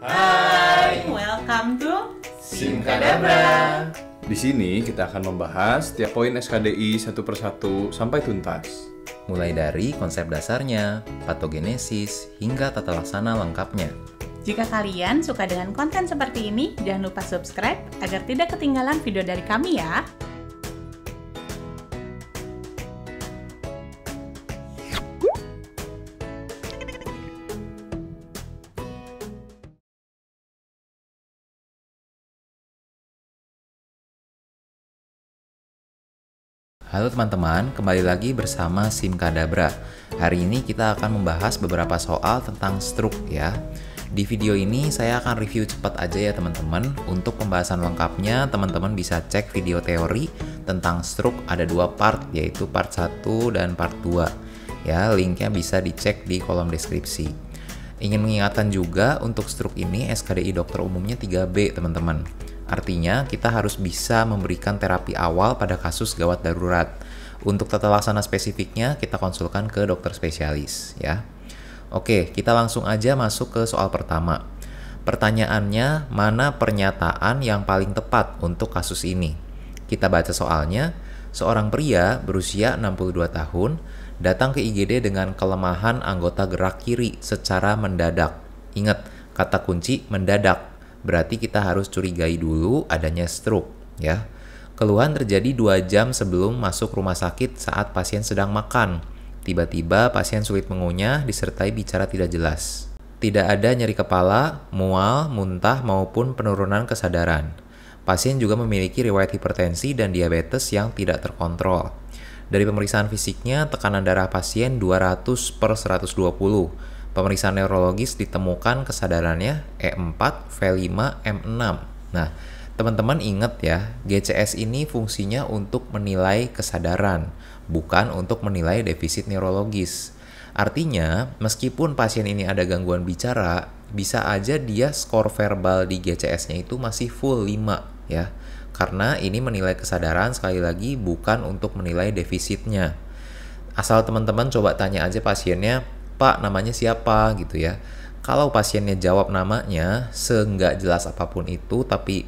Hai, welcome to Simkadabra. Di sini kita akan membahas tiap poin SKDI satu persatu sampai tuntas. Mulai dari konsep dasarnya, patogenesis, hingga tata laksana lengkapnya. Jika kalian suka dengan konten seperti ini, jangan lupa subscribe agar tidak ketinggalan video dari kami ya. Halo teman-teman, kembali lagi bersama Simkadabra. Hari ini kita akan membahas beberapa soal tentang stroke ya. Di video ini saya akan review cepat aja ya teman-teman. Untuk pembahasan lengkapnya, teman-teman bisa cek video teori tentang stroke ada dua part, yaitu part 1 dan part 2. Ya, linknya bisa dicek di kolom deskripsi. Ingin mengingatkan juga untuk stroke ini SKDI dokter umumnya 3B teman-teman. Artinya, kita harus bisa memberikan terapi awal pada kasus gawat darurat. Untuk tata laksana spesifiknya, kita konsulkan ke dokter spesialis, ya. Oke, kita langsung aja masuk ke soal pertama. Pertanyaannya, mana pernyataan yang paling tepat untuk kasus ini? Kita baca soalnya. Seorang pria berusia 62 tahun datang ke IGD dengan kelemahan anggota gerak kiri secara mendadak. Ingat, kata kunci mendadak. Berarti kita harus curigai dulu adanya stroke, ya. Keluhan terjadi 2 jam sebelum masuk rumah sakit saat pasien sedang makan. Tiba-tiba pasien sulit mengunyah disertai bicara tidak jelas. Tidak ada nyeri kepala, mual, muntah maupun penurunan kesadaran. Pasien juga memiliki riwayat hipertensi dan diabetes yang tidak terkontrol. Dari pemeriksaan fisiknya, tekanan darah pasien 200/120. Pemeriksaan neurologis ditemukan kesadarannya E4, V5, M6. Nah, teman-teman ingat ya, GCS ini fungsinya untuk menilai kesadaran, bukan untuk menilai defisit neurologis. Artinya, meskipun pasien ini ada gangguan bicara, bisa aja dia skor verbal di GCS-nya itu masih full 5 ya. Karena ini menilai kesadaran sekali lagi bukan untuk menilai defisitnya. Asal teman-teman coba tanya aja pasiennya, Pak, namanya siapa gitu ya. Kalau pasiennya jawab namanya, seenggak jelas apapun itu, tapi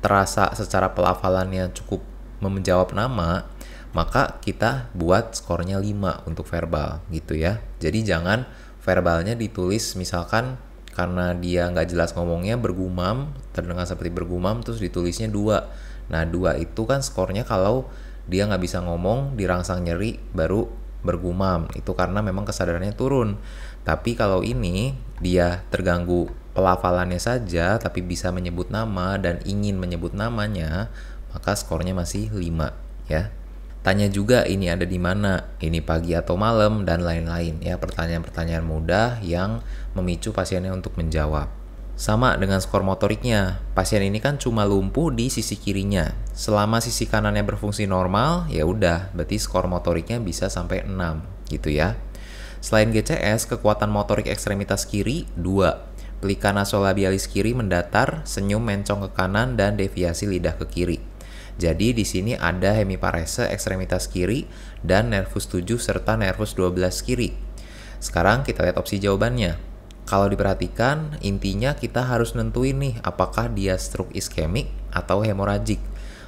terasa secara pelafalannya cukup menjawab nama, maka kita buat skornya 5 untuk verbal gitu ya. Jadi jangan verbalnya ditulis misalkan karena dia nggak jelas ngomongnya bergumam, terdengar seperti bergumam, terus ditulisnya 2. Nah 2 itu kan skornya kalau dia nggak bisa ngomong, dirangsang nyeri, baru bergumam. Itu karena memang kesadarannya turun. Tapi kalau ini dia terganggu pelafalannya saja tapi bisa menyebut nama dan ingin menyebut namanya, maka skornya masih 5 ya. Tanya juga ini ada di mana, ini pagi atau malam dan lain-lain ya, pertanyaan-pertanyaan mudah yang memicu pasiennya untuk menjawab. Sama dengan skor motoriknya, pasien ini kan cuma lumpuh di sisi kirinya. Selama sisi kanannya berfungsi normal, ya udah, berarti skor motoriknya bisa sampai 6 gitu ya. Selain GCS, kekuatan motorik ekstremitas kiri 2. Pelika nasolabialis kiri mendatar, senyum mencong ke kanan dan deviasi lidah ke kiri. Jadi di sini ada hemiparese ekstremitas kiri dan nervus 7 serta nervus 12 kiri. Sekarang kita lihat opsi jawabannya. Kalau diperhatikan, intinya kita harus nentuin nih apakah dia stroke iskemik atau hemoragik.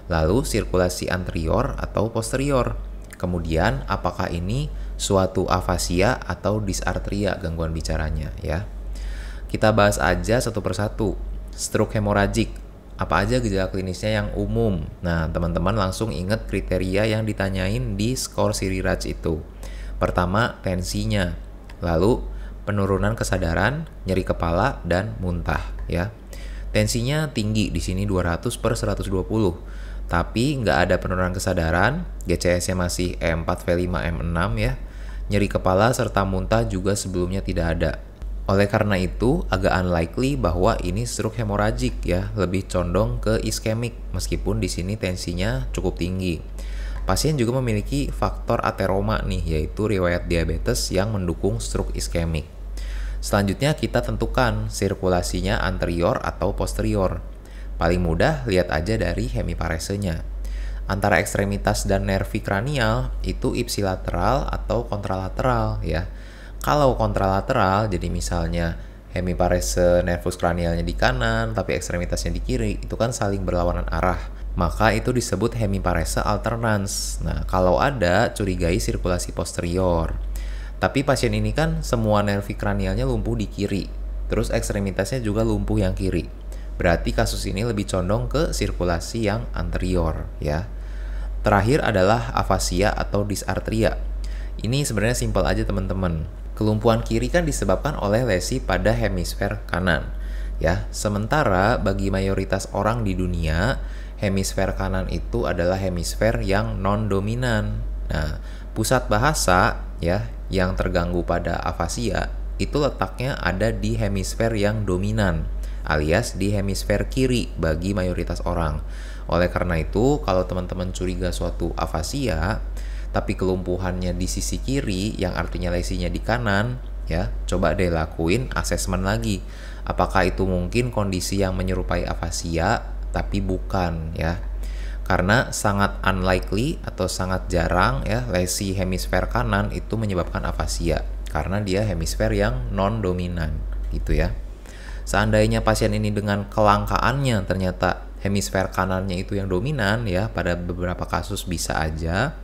Lalu sirkulasi anterior atau posterior. Kemudian apakah ini suatu afasia atau disartria gangguan bicaranya ya. Kita bahas aja satu persatu. Stroke hemoragik. Apa aja gejala klinisnya yang umum? Nah, teman-teman langsung ingat kriteria yang ditanyain di skor Siriraj itu. Pertama, tensinya. Lalu penurunan kesadaran, nyeri kepala, dan muntah ya. Tensinya tinggi di sini 200/120. Tapi nggak ada penurunan kesadaran, GCS-nya masih E4, V5, M6 ya. Nyeri kepala serta muntah juga sebelumnya tidak ada. Oleh karena itu, agak unlikely bahwa ini stroke hemoragik ya, lebih condong ke iskemik meskipun di sini tensinya cukup tinggi. Pasien juga memiliki faktor ateroma nih, yaitu riwayat diabetes yang mendukung stroke iskemik. Selanjutnya kita tentukan sirkulasinya anterior atau posterior. Paling mudah lihat aja dari hemiparesenya. Antara ekstremitas dan nervi kranial itu ipsilateral atau kontralateral ya. Kalau kontralateral, jadi misalnya hemiparese nervus kranialnya di kanan, tapi ekstremitasnya di kiri, itu kan saling berlawanan arah. Maka itu disebut hemiparese alternans. Nah, kalau ada, curigai sirkulasi posterior. Tapi pasien ini kan semua nervi kranialnya lumpuh di kiri, terus ekstremitasnya juga lumpuh yang kiri. Berarti kasus ini lebih condong ke sirkulasi yang anterior, ya. Terakhir adalah afasia atau dysarthria. Ini sebenarnya simpel aja teman-teman. Kelumpuhan kiri kan disebabkan oleh lesi pada hemisfer kanan, ya. Sementara bagi mayoritas orang di dunia, hemisfer kanan itu adalah hemisfer yang non-dominan. Nah, pusat bahasa ya yang terganggu pada afasia itu letaknya ada di hemisfer yang dominan, alias di hemisfer kiri bagi mayoritas orang. Oleh karena itu, kalau teman-teman curiga suatu afasia, tapi kelumpuhannya di sisi kiri, yang artinya lesinya di kanan, ya, coba deh lakuin asesmen lagi. Apakah itu mungkin kondisi yang menyerupai afasia, tapi bukan, ya. Karena sangat unlikely atau sangat jarang ya lesi hemisfer kanan itu menyebabkan afasia, karena dia hemisfer yang non-dominan, gitu ya. Seandainya pasien ini dengan kelangkaannya ternyata hemisfer kanannya itu yang dominan ya, pada beberapa kasus bisa aja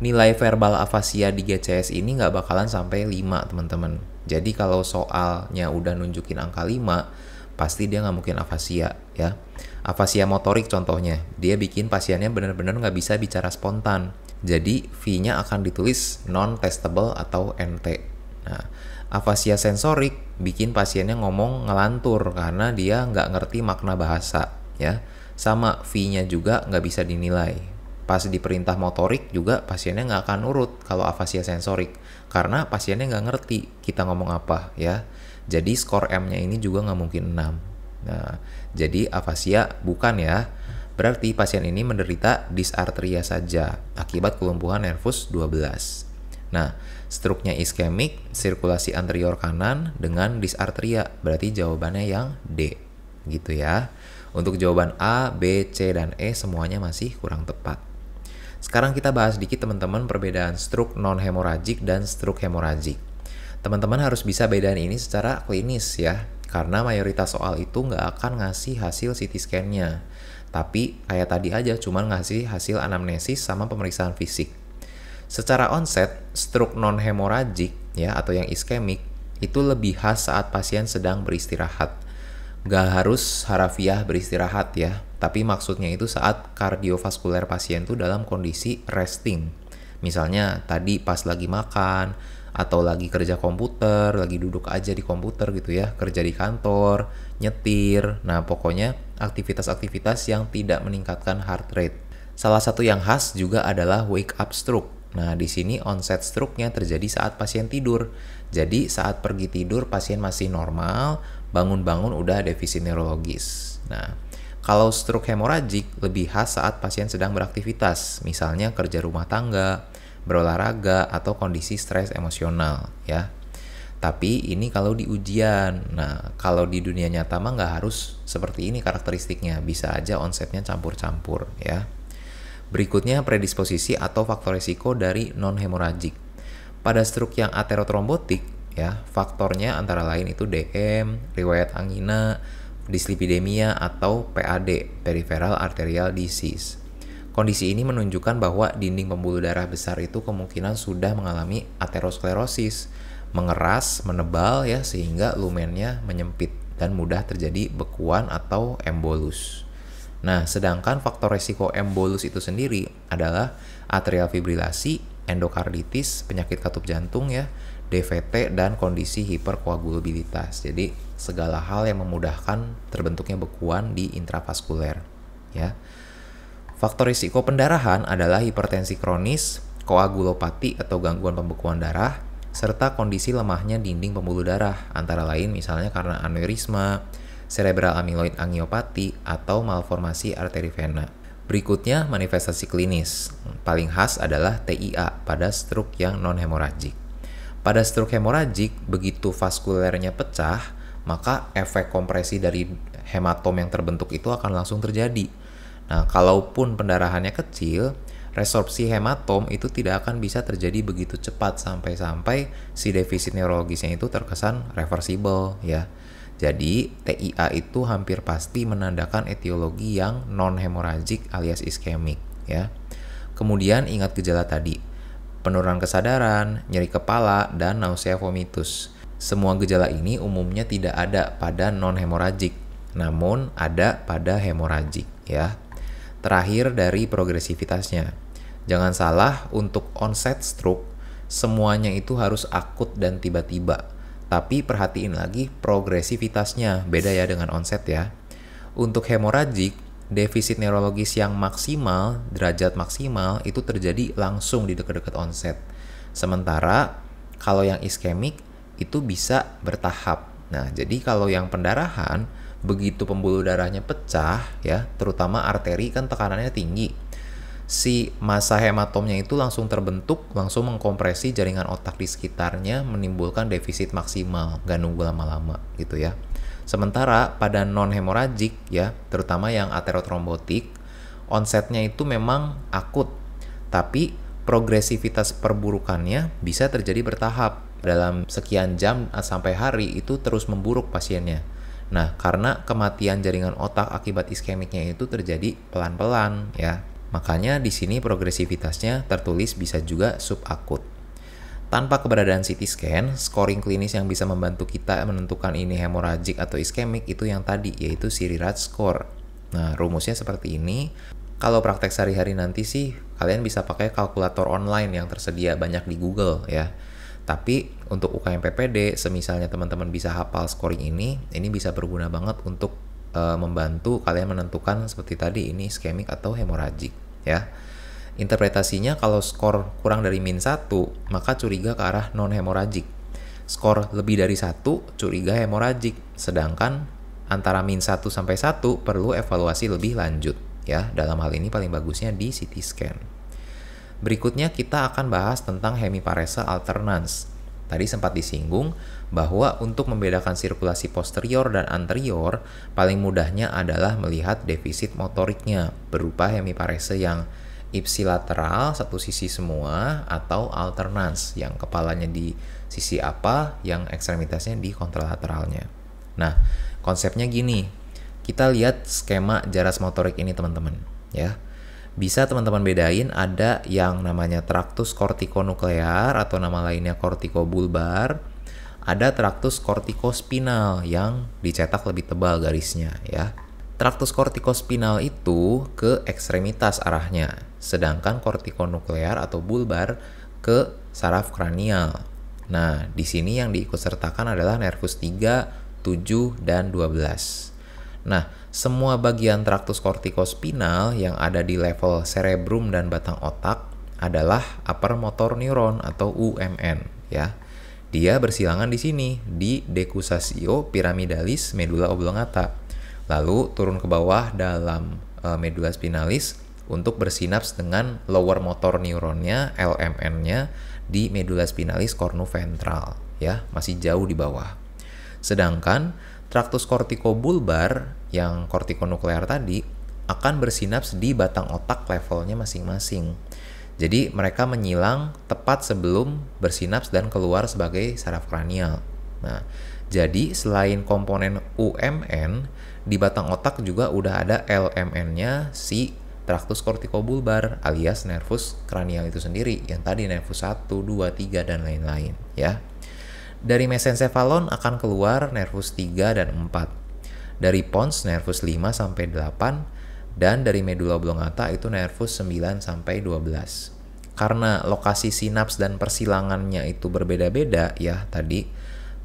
nilai verbal afasia di GCS ini nggak bakalan sampai 5 teman-teman. Jadi kalau soalnya udah nunjukin angka 5, pasti dia nggak mungkin afasia ya. Afasia motorik contohnya, dia bikin pasiennya benar-benar nggak bisa bicara spontan. Jadi V-nya akan ditulis non-testable atau NT. Nah, afasia sensorik bikin pasiennya ngomong ngelantur karena dia nggak ngerti makna bahasa ya. Sama V-nya juga nggak bisa dinilai. Pas diperintah motorik juga pasiennya nggak akan nurut kalau afasia sensorik karena pasiennya nggak ngerti kita ngomong apa ya. Jadi skor M-nya ini juga nggak mungkin 6. Nah, jadi afasia bukan ya. Berarti pasien ini menderita dysarthria saja akibat kelumpuhan nervus 12. Nah, struknya iskemik, sirkulasi anterior kanan dengan dysarthria. Berarti jawabannya yang D. Gitu ya. Untuk jawaban A, B, C, dan E semuanya masih kurang tepat. Sekarang kita bahas dikit teman-teman perbedaan stroke non-hemoragik dan stroke hemoragik. Teman-teman harus bisa bedain ini secara klinis ya, karena mayoritas soal itu nggak akan ngasih hasil CT scan-nya. Tapi kayak tadi aja cuma ngasih hasil anamnesis sama pemeriksaan fisik. Secara onset, stroke non-hemoragik ya atau yang iskemik itu lebih khas saat pasien sedang beristirahat. Nggak harus harafiah beristirahat ya, tapi maksudnya itu saat kardiovaskuler pasien tuh dalam kondisi resting. Misalnya tadi pas lagi makan, atau lagi kerja komputer, lagi duduk aja di komputer gitu ya, kerja di kantor, nyetir, nah pokoknya aktivitas-aktivitas yang tidak meningkatkan heart rate. Salah satu yang khas juga adalah wake up stroke. Nah di sini onset stroke-nya terjadi saat pasien tidur. Jadi saat pergi tidur pasien masih normal, bangun-bangun udah defisit neurologis. Nah kalau stroke hemoragik lebih khas saat pasien sedang beraktivitas, misalnya kerja rumah tangga, berolahraga, atau kondisi stres emosional ya. Tapi ini kalau di ujian. Nah, kalau di dunia nyata mah nggak harus seperti ini karakteristiknya. Bisa aja onsetnya campur-campur ya. Berikutnya predisposisi atau faktor risiko dari non-hemoragik. Pada stroke yang aterotrombotik ya, faktornya antara lain itu DM, riwayat angina, dislipidemia, atau PAD, peripheral arterial disease. Kondisi ini menunjukkan bahwa dinding pembuluh darah besar itu kemungkinan sudah mengalami aterosklerosis, mengeras, menebal ya sehingga lumennya menyempit dan mudah terjadi bekuan atau embolus. Nah, sedangkan faktor resiko embolus itu sendiri adalah atrial fibrilasi, endokarditis, penyakit katup jantung ya, DVT, dan kondisi hiperkoagulabilitas. Jadi segala hal yang memudahkan terbentuknya bekuan di intravaskuler ya. Faktor risiko pendarahan adalah hipertensi kronis, koagulopati atau gangguan pembekuan darah, serta kondisi lemahnya dinding pembuluh darah, antara lain misalnya karena aneurisma, cerebral amyloid angiopati, atau malformasi arteri vena. Berikutnya manifestasi klinis. Paling khas adalah TIA pada stroke yang non-hemoragik. Pada stroke hemoragik, begitu vaskulernya pecah, maka efek kompresi dari hematom yang terbentuk itu akan langsung terjadi. Nah, kalaupun pendarahannya kecil, resorpsi hematom itu tidak akan bisa terjadi begitu cepat sampai-sampai si defisit neurologisnya itu terkesan reversible ya. Jadi TIA itu hampir pasti menandakan etiologi yang non-hemoragik alias iskemik ya. Kemudian ingat gejala tadi, penurunan kesadaran, nyeri kepala, dan nausea vomitus. Semua gejala ini umumnya tidak ada pada non-hemoragik, namun ada pada hemoragik ya. Terakhir dari progresivitasnya. Jangan salah, untuk onset stroke, semuanya itu harus akut dan tiba-tiba. Tapi perhatiin lagi progresivitasnya, beda ya dengan onset ya. Untuk hemoragik, defisit neurologis yang maksimal, derajat maksimal, itu terjadi langsung di dekat-dekat onset. Sementara, kalau yang iskemik, itu bisa bertahap. Nah, jadi kalau yang pendarahan, begitu pembuluh darahnya pecah ya, terutama arteri kan tekanannya tinggi, si massa hematomnya itu langsung terbentuk, langsung mengkompresi jaringan otak di sekitarnya, menimbulkan defisit maksimal, gak nunggu lama-lama gitu ya. Sementara pada non-hemoragik ya, terutama yang aterotrombotik, onsetnya itu memang akut, tapi progresivitas perburukannya bisa terjadi bertahap. Dalam sekian jam sampai hari itu terus memburuk pasiennya. Nah, karena kematian jaringan otak akibat iskemiknya itu terjadi pelan-pelan ya. Makanya di sini progresivitasnya tertulis bisa juga subakut. Tanpa keberadaan CT scan, scoring klinis yang bisa membantu kita menentukan ini hemoragik atau iskemik itu yang tadi, yaitu Siriraj score. Nah, rumusnya seperti ini. Kalau praktek sehari-hari nanti sih, kalian bisa pakai kalkulator online yang tersedia banyak di Google ya. Tapi untuk UKM PPD, semisalnya teman-teman bisa hafal scoring ini bisa berguna banget untuk membantu kalian menentukan seperti tadi ini iskemik atau hemoragik ya. Interpretasinya kalau skor kurang dari -1, maka curiga ke arah non-hemoragik. Skor lebih dari 1, curiga hemoragik. Sedangkan antara -1 sampai 1 perlu evaluasi lebih lanjut ya. Dalam hal ini paling bagusnya di CT scan. Berikutnya kita akan bahas tentang hemiparese alternans. Tadi sempat disinggung bahwa untuk membedakan sirkulasi posterior dan anterior, paling mudahnya adalah melihat defisit motoriknya berupa hemiparese yang ipsilateral satu sisi semua atau alternans yang kepalanya di sisi apa, yang ekstremitasnya di kontralateralnya. Nah, konsepnya gini. Kita lihat skema jaras motorik ini teman-teman ya. Bisa teman-teman bedain ada yang namanya traktus kortikonuklear atau nama lainnya kortikobulbar, ada traktus kortikospinal yang dicetak lebih tebal garisnya ya. Traktus kortikospinal itu ke ekstremitas arahnya, sedangkan kortikonuklear atau bulbar ke saraf kranial. Nah, di sini yang diikutsertakan adalah nervus 3, 7, dan 12. Nah, semua bagian traktus kortikospinal yang ada di level cerebrum dan batang otak adalah upper motor neuron atau UMN ya. Dia bersilangan di sini di decussatio pyramidalis medulla oblongata. Lalu turun ke bawah dalam medulla spinalis untuk bersinaps dengan lower motor neuronnya LMN-nya di medulla spinalis cornuventral ya, masih jauh di bawah. Sedangkan traktus kortikobulbar yang kortikonuklear tadi akan bersinaps di batang otak levelnya masing-masing. Jadi mereka menyilang tepat sebelum bersinaps dan keluar sebagai saraf kranial. Nah, jadi selain komponen UMN, di batang otak juga udah ada LMN-nya si traktus kortikobulbar alias nervus kranial itu sendiri, yang tadi nervus 1, 2, 3, dan lain-lain ya. Dari mesencephalon akan keluar nervus 3 dan 4. Dari pons nervus 5 sampai 8 dan dari medulla oblongata itu nervus 9 sampai 12. Karena lokasi sinaps dan persilangannya itu berbeda-beda ya tadi,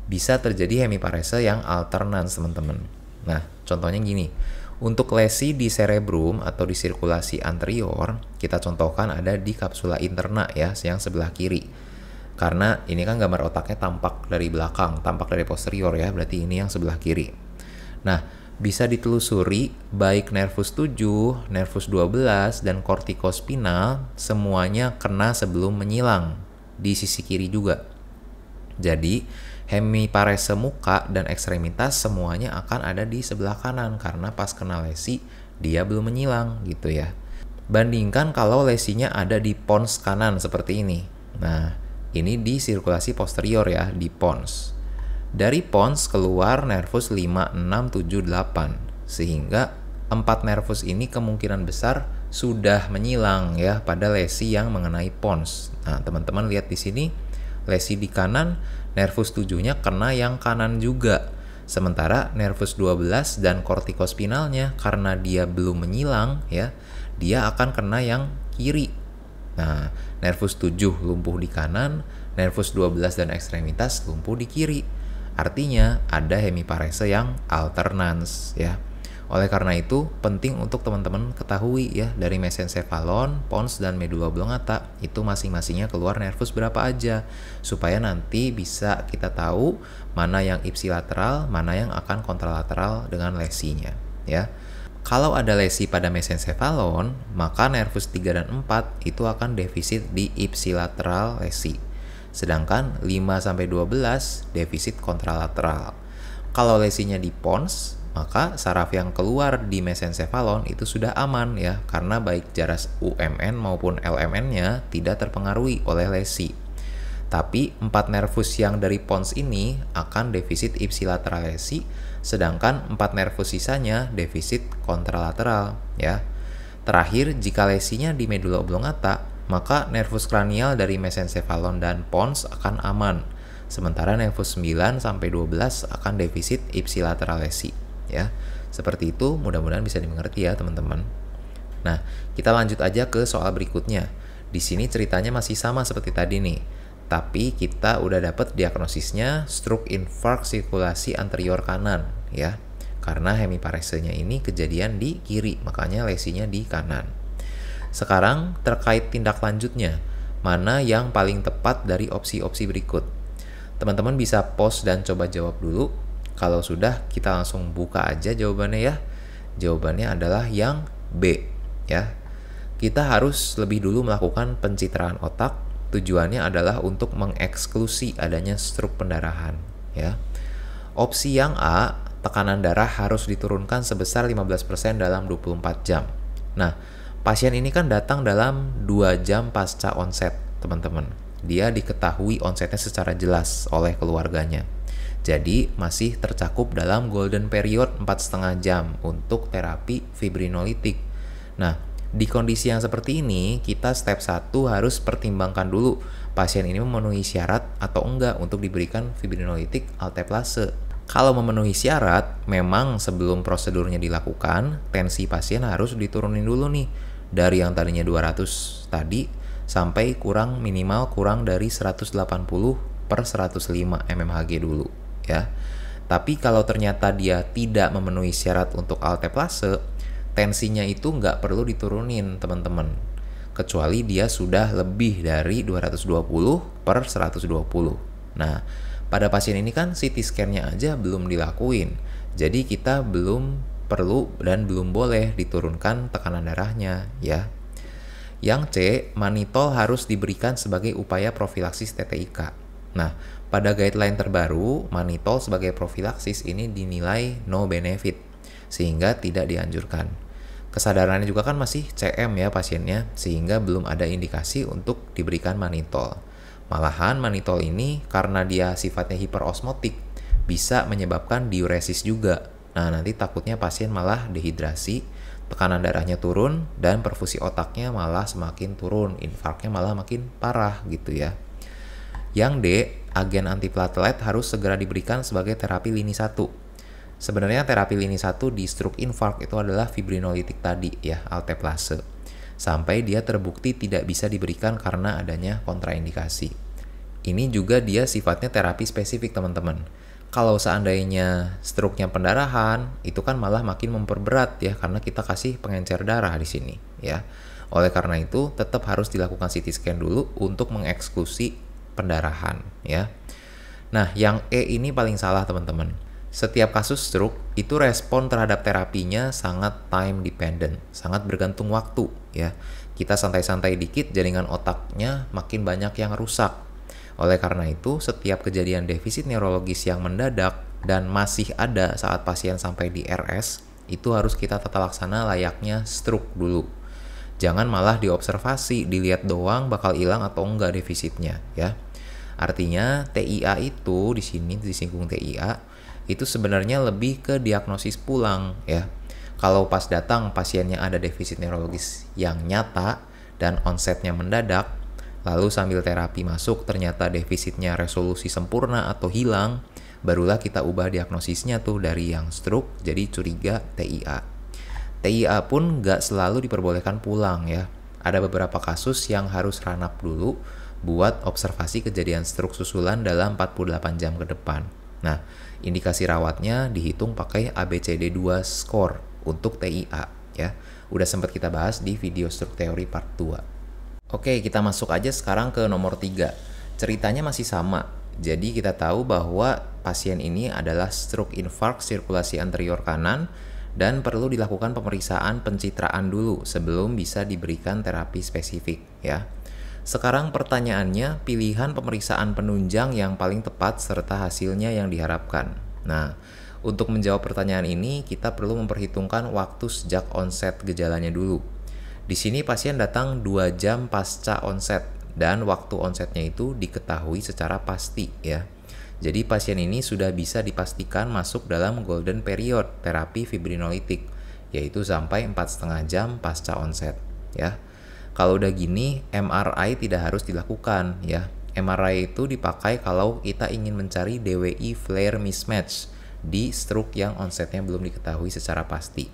bisa terjadi hemiparese yang alternans teman-teman. Nah, contohnya gini. Untuk lesi di cerebrum atau di sirkulasi anterior, kita contohkan ada di kapsula interna ya, yang sebelah kiri. Karena ini kan gambar otaknya tampak dari belakang, tampak dari posterior ya, berarti ini yang sebelah kiri. Nah, bisa ditelusuri baik nervus 7, nervus 12, dan kortikospinal semuanya kena sebelum menyilang di sisi kiri juga. Jadi, hemiparese muka dan ekstremitas semuanya akan ada di sebelah kanan karena pas kena lesi dia belum menyilang gitu ya. Bandingkan kalau lesinya ada di pons kanan seperti ini. Nah, ini di sirkulasi posterior ya, di pons. Dari pons keluar nervus 5, 6, 7, 8. Sehingga 4 nervus ini kemungkinan besar sudah menyilang ya pada lesi yang mengenai pons. Nah, teman-teman lihat di sini, lesi di kanan, nervus 7-nya kena yang kanan juga. Sementara nervus 12 dan kortikospinalnya karena dia belum menyilang ya, dia akan kena yang kiri. Nah, nervus 7 lumpuh di kanan, nervus 12 dan ekstremitas lumpuh di kiri. Artinya ada hemiparese yang alternans ya. Oleh karena itu, penting untuk teman-teman ketahui ya, dari mesencephalon, pons, dan medula oblongata itu masing-masingnya keluar nervus berapa aja, supaya nanti bisa kita tahu mana yang ipsilateral, mana yang akan kontralateral dengan lesinya ya. Kalau ada lesi pada mesencephalon, maka nervus 3 dan 4 itu akan defisit di ipsilateral lesi. Sedangkan 5-12 defisit kontralateral. Kalau lesinya di pons, maka saraf yang keluar di mesencephalon itu sudah aman ya, karena baik jaras UMN maupun LMN-nya tidak terpengaruhi oleh lesi. Tapi 4 nervus yang dari pons ini akan defisit ipsilateral lesi, sedangkan 4 nervus sisanya defisit kontralateral ya. Terakhir, jika lesinya di medula oblongata, maka nervus kranial dari mesencephalon dan pons akan aman. Sementara nervus 9-12 akan defisit ipsilateral lesi. Ya, seperti itu, mudah-mudahan bisa dimengerti ya teman-teman. Nah, kita lanjut aja ke soal berikutnya. Di sini ceritanya masih sama seperti tadi nih, tapi kita udah dapet diagnosisnya stroke infark sirkulasi anterior kanan ya, karena hemiparesenya ini kejadian di kiri, makanya lesinya di kanan. Sekarang terkait tindak lanjutnya, mana yang paling tepat dari opsi-opsi berikut? Teman-teman bisa pause dan coba jawab dulu. Kalau sudah, kita langsung buka aja jawabannya ya. Jawabannya adalah yang B ya. Kita harus lebih dulu melakukan pencitraan otak. Tujuannya adalah untuk mengeksklusi adanya stroke pendarahan ya. Opsi yang A, tekanan darah harus diturunkan sebesar 15% dalam 24 jam. Nah, pasien ini kan datang dalam 2 jam pasca onset, teman-teman. Dia diketahui onsetnya secara jelas oleh keluarganya. Jadi masih tercakup dalam golden period 4,5 jam untuk terapi fibrinolitik. Nah, di kondisi yang seperti ini, kita step 1 harus pertimbangkan dulu pasien ini memenuhi syarat atau enggak untuk diberikan fibrinolitik alteplase. Kalau memenuhi syarat, memang sebelum prosedurnya dilakukan, tensi pasien harus diturunin dulu nih. Dari yang tadinya 200 tadi, sampai minimal kurang dari 180/105 mmHg dulu. Ya. Tapi kalau ternyata dia tidak memenuhi syarat untuk alteplase, tensinya itu nggak perlu diturunin teman-teman, kecuali dia sudah lebih dari 220/120. Nah, pada pasien ini kan CT scan-nya aja belum dilakuin, jadi kita belum perlu dan belum boleh diturunkan tekanan darahnya ya. Yang C, mannitol harus diberikan sebagai upaya profilaksis TTIK. Nah, pada guideline terbaru, mannitol sebagai profilaksis ini dinilai no benefit, sehingga tidak dianjurkan. Kesadarannya juga kan masih CM ya pasiennya, sehingga belum ada indikasi untuk diberikan mannitol. Malahan mannitol ini karena dia sifatnya hiperosmotik, bisa menyebabkan diuresis juga. Nah, nanti takutnya pasien malah dehidrasi, tekanan darahnya turun, dan perfusi otaknya malah semakin turun, infarknya malah makin parah gitu ya. Yang D, agen antiplatelet harus segera diberikan sebagai terapi lini 1. Sebenarnya terapi lini 1 di stroke infark itu adalah fibrinolitik tadi ya, alteplase. Sampai dia terbukti tidak bisa diberikan karena adanya kontraindikasi. Ini juga dia sifatnya terapi spesifik teman-teman. Kalau seandainya stroke-nya pendarahan, itu kan malah makin memperberat ya, karena kita kasih pengencer darah di sini ya. Oleh karena itu, tetap harus dilakukan CT scan dulu untuk mengeksklusi pendarahan ya. Nah, yang E ini paling salah teman-teman. Setiap kasus stroke itu respon terhadap terapinya sangat time dependent, sangat bergantung waktu ya. Kita santai-santai dikit, jaringan otaknya makin banyak yang rusak. Oleh karena itu, setiap kejadian defisit neurologis yang mendadak dan masih ada saat pasien sampai di RS, itu harus kita tata laksana layaknya stroke dulu. Jangan malah diobservasi, dilihat doang bakal hilang atau enggak defisitnya ya. Artinya TIA itu di sini disinggung TIA itu sebenarnya lebih ke diagnosis pulang ya. Kalau pas datang pasiennya ada defisit neurologis yang nyata dan onsetnya mendadak, lalu sambil terapi masuk ternyata defisitnya resolusi sempurna atau hilang, barulah kita ubah diagnosisnya tuh dari yang stroke jadi curiga TIA. TIA pun nggak selalu diperbolehkan pulang ya. Ada beberapa kasus yang harus ranap dulu buat observasi kejadian stroke susulan dalam 48 jam ke depan. Nah, indikasi rawatnya dihitung pakai ABCD2 score untuk TIA ya. Udah sempat kita bahas di video stroke teori part 2. Oke, kita masuk aja sekarang ke nomor 3. Ceritanya masih sama. Jadi kita tahu bahwa pasien ini adalah stroke infark sirkulasi anterior kanan dan perlu dilakukan pemeriksaan pencitraan dulu sebelum bisa diberikan terapi spesifik ya. Sekarang pertanyaannya, pilihan pemeriksaan penunjang yang paling tepat serta hasilnya yang diharapkan. Nah, untuk menjawab pertanyaan ini kita perlu memperhitungkan waktu sejak onset gejalanya dulu. Di sini pasien datang 2 jam pasca onset dan waktu onsetnya itu diketahui secara pasti ya. Jadi pasien ini sudah bisa dipastikan masuk dalam golden period terapi fibrinolitik, yaitu sampai 4,5 jam pasca onset ya. Kalau udah gini, MRI tidak harus dilakukan ya. MRI itu dipakai kalau kita ingin mencari DWI flare mismatch di stroke yang onsetnya belum diketahui secara pasti.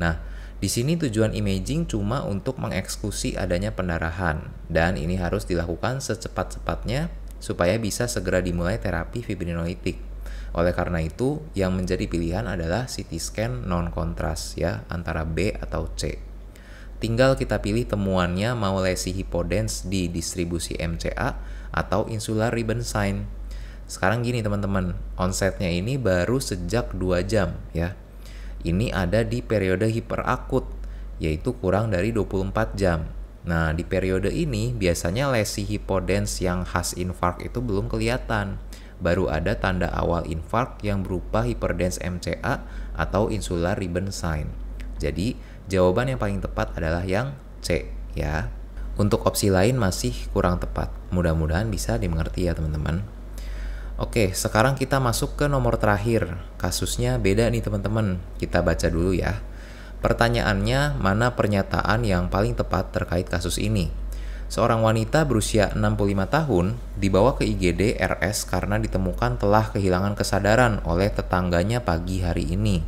Nah, di sini tujuan imaging cuma untuk mengeksklusi adanya pendarahan dan ini harus dilakukan secepat-cepatnya supaya bisa segera dimulai terapi fibrinolitik. Oleh karena itu, yang menjadi pilihan adalah CT scan non-kontras ya, antara B atau C. Tinggal kita pilih temuannya mau lesi hipodens di distribusi MCA atau insular ribbon sign. Sekarang gini teman-teman, onsetnya ini baru sejak 2 jam ya. Ini ada di periode hiperakut, yaitu kurang dari 24 jam. Nah, di periode ini biasanya lesi hipodens yang khas infark itu belum kelihatan. Baru ada tanda awal infark yang berupa hiperdens MCA atau insular ribbon sign. Jadi, jawaban yang paling tepat adalah yang C ya. Untuk opsi lain masih kurang tepat. Mudah-mudahan bisa dimengerti ya teman-teman. Oke, sekarang kita masuk ke nomor terakhir. Kasusnya beda nih teman-teman. Kita baca dulu ya. Pertanyaannya, mana pernyataan yang paling tepat terkait kasus ini? Seorang wanita berusia 65 tahun dibawa ke IGD RS karena ditemukan telah kehilangan kesadaran oleh tetangganya pagi hari ini.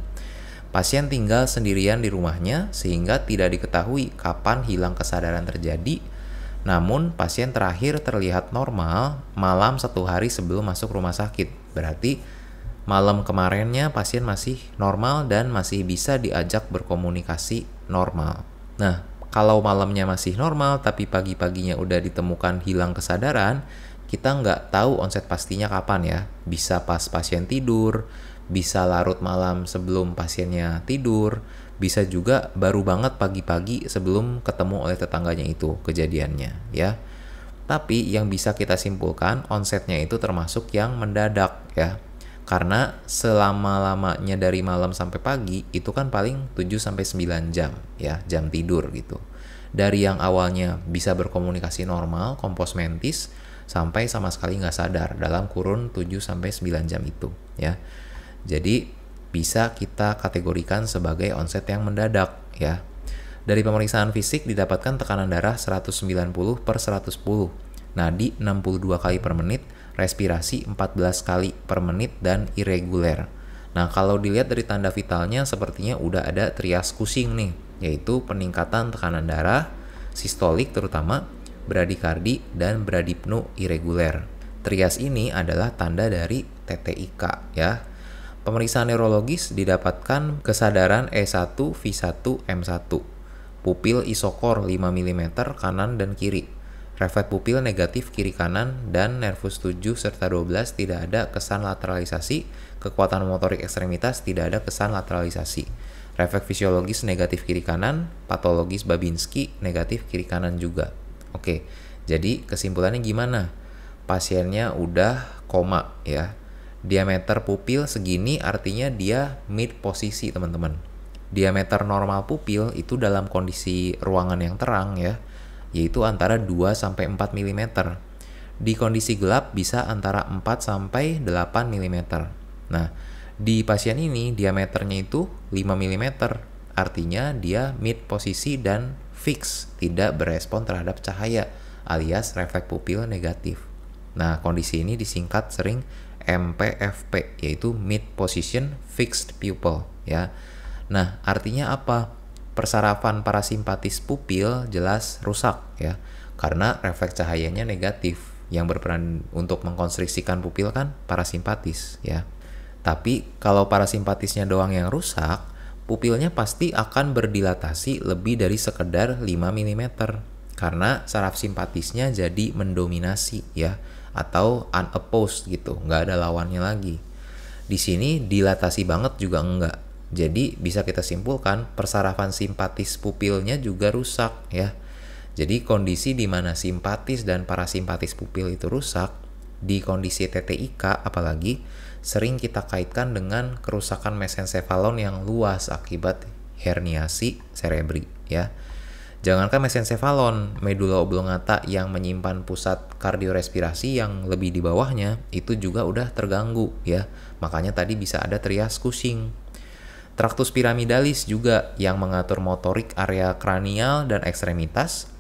Pasien tinggal sendirian di rumahnya sehingga tidak diketahui kapan hilang kesadaran terjadi. Namun, pasien terakhir terlihat normal malam 1 hari sebelum masuk rumah sakit. Berarti malam kemarinnya pasien masih normal dan masih bisa diajak berkomunikasi normal. Nah, kalau malamnya masih normal tapi pagi-paginya udah ditemukan hilang kesadaran, kita nggak tahu onset pastinya kapan ya. Bisa pas pasien tidur, bisa larut malam sebelum pasiennya tidur, bisa juga baru banget pagi-pagi sebelum ketemu oleh tetangganya itu kejadiannya ya. Tapi yang bisa kita simpulkan onsetnya itu termasuk yang mendadak ya. Karena selama-lamanya dari malam sampai pagi itu kan paling 7-9 jam ya, jam tidur gitu. Dari yang awalnya bisa berkomunikasi normal, kompos mentis, sampai sama sekali nggak sadar dalam kurun 7-9 jam itu ya. Jadi bisa kita kategorikan sebagai onset yang mendadak ya. Dari pemeriksaan fisik didapatkan tekanan darah 190/110, nadi 62 kali per menit, respirasi 14 kali per menit dan irreguler. Nah, kalau dilihat dari tanda vitalnya sepertinya udah ada trias Cushing nih, yaitu peningkatan tekanan darah, sistolik terutama, bradikardi dan bradipnu irreguler. Trias ini adalah tanda dari TTIK ya. Pemeriksaan neurologis didapatkan kesadaran E1, V1, M1. Pupil isokor 5 mm kanan dan kiri. Refleks pupil negatif kiri kanan dan nervus 7 serta 12 tidak ada kesan lateralisasi, kekuatan motorik ekstremitas tidak ada kesan lateralisasi. Refleks fisiologis negatif kiri kanan, patologis Babinski negatif kiri kanan juga. Oke, jadi kesimpulannya gimana? Pasiennya udah koma ya. Diameter pupil segini artinya dia mid posisi teman-teman. Diameter normal pupil itu dalam kondisi ruangan yang terang ya, yaitu antara 2-4 mm. Di kondisi gelap bisa antara 4-8 mm. Nah, di pasien ini diameternya itu 5 mm, artinya dia mid posisi dan fix, tidak berespon terhadap cahaya, alias refleks pupil negatif. Nah, kondisi ini disingkat sering MPFP, yaitu mid position fixed pupil ya. Nah, artinya apa? Persarafan parasimpatis pupil jelas rusak ya, karena refleks cahayanya negatif. Yang berperan untuk mengkonstriksikan pupil kan parasimpatis ya. Tapi kalau parasimpatisnya doang yang rusak, pupilnya pasti akan berdilatasi lebih dari sekedar 5 mm karena saraf simpatisnya jadi mendominasi ya, atau unopposed gitu, nggak ada lawannya lagi. Di sini dilatasi banget juga enggak. Jadi bisa kita simpulkan persarafan simpatis pupilnya juga rusak ya. Jadi kondisi di mana simpatis dan parasimpatis pupil itu rusak, di kondisi TTIK apalagi sering kita kaitkan dengan kerusakan mesencephalon yang luas akibat herniasi cerebri ya. Jangankan mesencephalon, medula oblongata yang menyimpan pusat kardiorespirasi yang lebih di bawahnya itu juga udah terganggu ya. Makanya tadi bisa ada trias Cushing. Tractus pyramidalis juga yang mengatur motorik area kranial dan ekstremitas.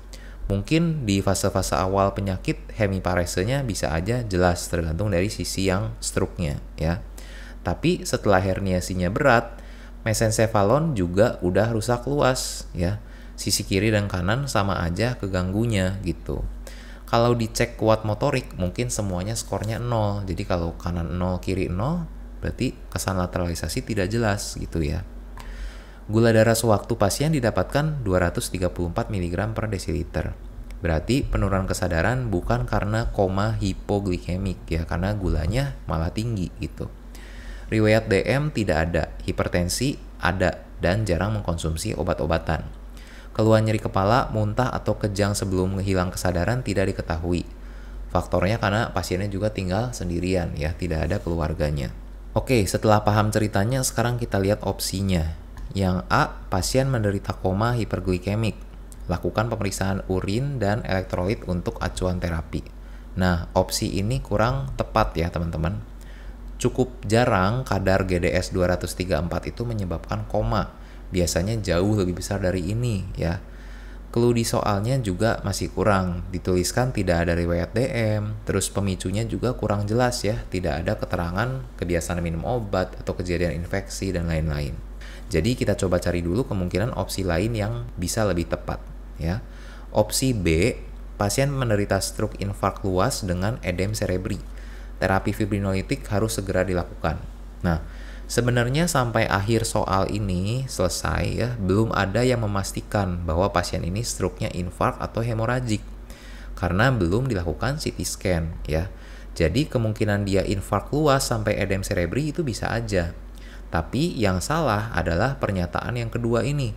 Mungkin di fase-fase awal penyakit hemiparesenya bisa aja jelas tergantung dari sisi yang stroke-nya ya. Tapi setelah herniasinya berat, mesencephalon juga udah rusak luas ya. Sisi kiri dan kanan sama aja keganggunya gitu. Kalau dicek kuat motorik mungkin semuanya skornya 0. Jadi kalau kanan 0, kiri 0, berarti kesan lateralisasi tidak jelas gitu ya. Gula darah sewaktu pasien didapatkan 234 mg per desiliter. Berarti penurunan kesadaran bukan karena koma hipoglikemik ya, karena gulanya malah tinggi gitu. Riwayat DM tidak ada, hipertensi ada, dan jarang mengkonsumsi obat-obatan. Keluhan nyeri kepala, muntah, atau kejang sebelum hilang kesadaran tidak diketahui. Faktornya karena pasiennya juga tinggal sendirian ya, tidak ada keluarganya. Oke, setelah paham ceritanya, sekarang kita lihat opsinya. Yang A, pasien menderita koma hiperglikemik. Lakukan pemeriksaan urin dan elektrolit untuk acuan terapi. Nah, opsi ini kurang tepat ya teman-teman. Cukup jarang kadar GDS 234 itu menyebabkan koma. Biasanya jauh lebih besar dari ini ya. Clue di soalnya juga masih kurang, dituliskan tidak ada riwayat DM, terus pemicunya juga kurang jelas ya, tidak ada keterangan kebiasaan minum obat atau kejadian infeksi dan lain-lain. Jadi kita coba cari dulu kemungkinan opsi lain yang bisa lebih tepat ya. Opsi B, pasien menderita stroke infark luas dengan edem cerebri. Terapi fibrinolitik harus segera dilakukan. Nah, sebenarnya sampai akhir soal ini selesai ya, belum ada yang memastikan bahwa pasien ini stroke-nya infark atau hemoragik karena belum dilakukan CT scan ya. Jadi kemungkinan dia infark luas sampai edem cerebri itu bisa aja. Tapi yang salah adalah pernyataan yang kedua ini.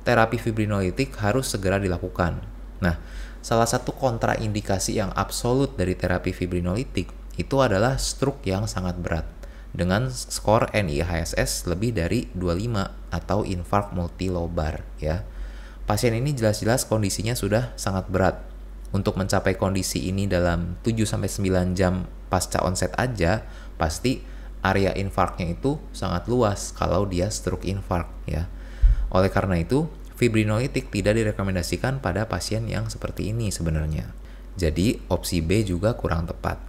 Terapi fibrinolitik harus segera dilakukan. Nah, salah satu kontraindikasi yang absolut dari terapi fibrinolitik itu adalah stroke yang sangat berat dengan skor NIHSS lebih dari 25 atau infark multilobar ya. Pasien ini jelas-jelas kondisinya sudah sangat berat. Untuk mencapai kondisi ini dalam 7-9 jam pasca onset aja, pasti area infarknya itu sangat luas kalau dia stroke infark ya. Oleh karena itu, fibrinolitik tidak direkomendasikan pada pasien yang seperti ini sebenarnya. Jadi, opsi B juga kurang tepat.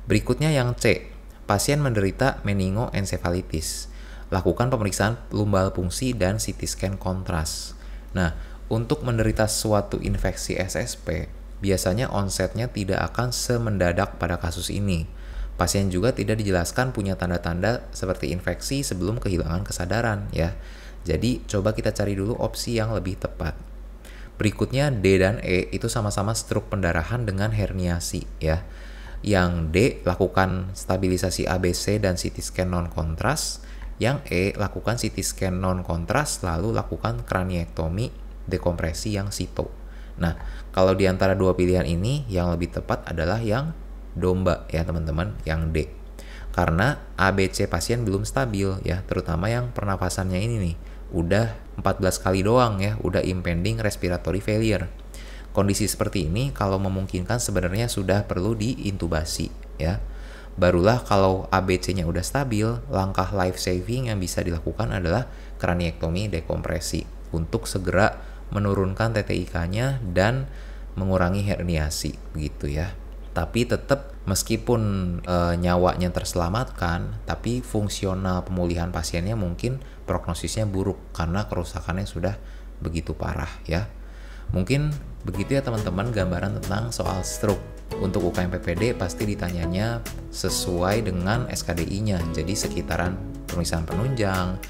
Berikutnya yang C, pasien menderita meningoencephalitis. Lakukan pemeriksaan lumbal fungsi dan CT scan kontras. Nah, untuk menderita suatu infeksi SSP, biasanya onsetnya tidak akan semendadak pada kasus ini. Pasien juga tidak dijelaskan punya tanda-tanda seperti infeksi sebelum kehilangan kesadaran ya. Jadi coba kita cari dulu opsi yang lebih tepat. Berikutnya D dan E itu sama-sama stroke pendarahan dengan herniasi ya. Yang D lakukan stabilisasi ABC dan CT scan non kontras. Yang E lakukan CT scan non kontras lalu lakukan kraniektomi dekompresi yang sito. Nah, kalau di antara dua pilihan ini yang lebih tepat adalah yang domba ya teman-teman, yang D. Karena ABC pasien belum stabil ya, terutama yang pernapasannya ini nih, udah 14 kali doang ya, udah impending respiratory failure. Kondisi seperti ini kalau memungkinkan sebenarnya sudah perlu diintubasi ya. Barulah kalau ABC-nya udah stabil, langkah life saving yang bisa dilakukan adalah kraniektomi dekompresi untuk segera menurunkan TTIK-nya dan mengurangi herniasi begitu ya. Tapi tetap meskipun nyawanya terselamatkan, tapi fungsional pemulihan pasiennya mungkin prognosisnya buruk karena kerusakannya sudah begitu parah ya. Mungkin begitu ya teman-teman gambaran tentang soal stroke. Untuk UKM PPD pasti ditanyanya sesuai dengan SKDI-nya, jadi sekitaran penulisan penunjang,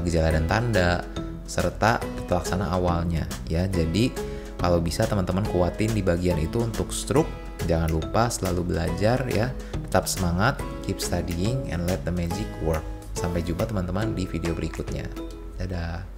gejala dan tanda, serta pelaksana awalnya ya. Jadi kalau bisa teman-teman kuatin di bagian itu untuk stroke. Jangan lupa selalu belajar ya, tetap semangat, keep studying and let the magic work. Sampai jumpa teman-teman di video berikutnya. Dadah.